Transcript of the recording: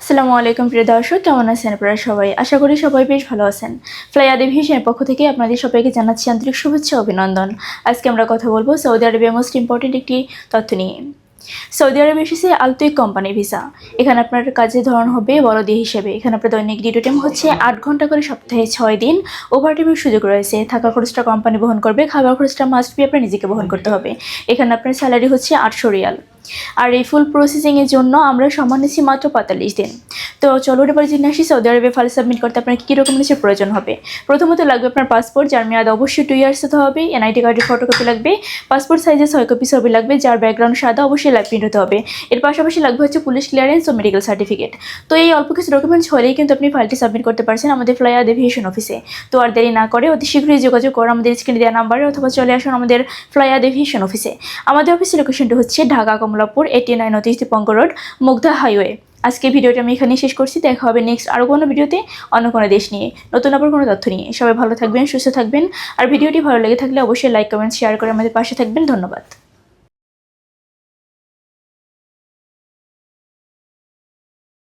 আসসালামু আলাইকুম প্রিয় দর্শক, কেমন আছেন আপনারা সবাই? আশা করি সবাই বেশ ভালো আছেন। ফ্লাই এভিয়েশনের পক্ষ থেকে আপনাদের সবাইকে জানাচ্ছি আন্তরিক শুভেচ্ছা ও অভিনন্দন। আজকে আমরা কথা বলবো সৌদি আরবের মোস্ট ইম্পর্টেন্ট একটি তথ্য নিয়ে। সৌদি আরবে এসেছে আলতোইক কোম্পানি ভিসা। এখানে আপনার কাজের ধরন হবে বড়দি হিসেবে। এখানে আপনার দৈনিক ডিউটি টাইম হচ্ছে 8 ঘন্টা করে, সপ্তাহে 6 দিন। ওভারটাইমের সুযোগ রয়েছে। থাকা খরচটা কোম্পানি বহন করবে, খাবার খরচটা মাস্ট বি আপনার নিজেকে বহন করতে হবে। এখানে আপনার স্যালারি হচ্ছে 800 রিয়াল। আর এই ফুল প্রসেসিংয়ের জন্য আমরা সময় নিচ্ছি মাত্র 45 দিন। তো চলো এবার জেনে আসি সৌদি আরবে ফাইল সাবমিট করতে আপনার কী ডকুমেন্টসের প্রয়োজন হবে। প্রথমত লাগবে আপনার পাসপোর্ট, যার মেয়াদ অবশ্যই 2 ইয়ার্স হতে হবে। এনআইডি কার্ডের ফটোকপি লাগবে। পাসপোর্ট সাইজের 6 কপি ছবি লাগবে, যার ব্যাকগ্রাউন্ড সাদা, অবশ্যই লাইভ প্রিন্ট হতে হবে। এর পাশাপাশি লাগবে হচ্ছে পুলিশ ক্লিয়ারেন্স ও মেডিকেল সার্টিফিকেট। তো এই অল্প কিছু ডকুমেন্টস হলেই কিন্তু আপনি ফাইলটি সাবমিট করতে পারছেন আমাদের ফ্লাই এভিয়েশন অফিসে। তো আর দেরি না করে অতি শীঘ্রই যোগাযোগ করুন আমাদের স্ক্রিনে দেওয়া নাম্বারে, অথবা চলে আসুন আমাদের ফ্লাই এভিয়েশন অফিসে। আমাদের অফিসের লোকেশনটি হচ্ছে ঢাকা কমলাপুর 89 অতীশ দীপঙ্ক রোড, মুগদা হাইওয়ে। আজকে ভিডিওটা আমি এখানেই শেষ করছি। দেখা হবে নেক্সট আরও কোনো ভিডিওতে অন্য কোনো দেশ নিয়ে, নতুন আবার কোনো তথ্য নিয়ে। সবাই ভালো থাকবেন, সুস্থ থাকবেন। আর ভিডিওটি ভালো লেগে থাকলে অবশ্যই লাইক, কমেন্ট, শেয়ার করে আমাদের পাশে থাকবেন। ধন্যবাদ।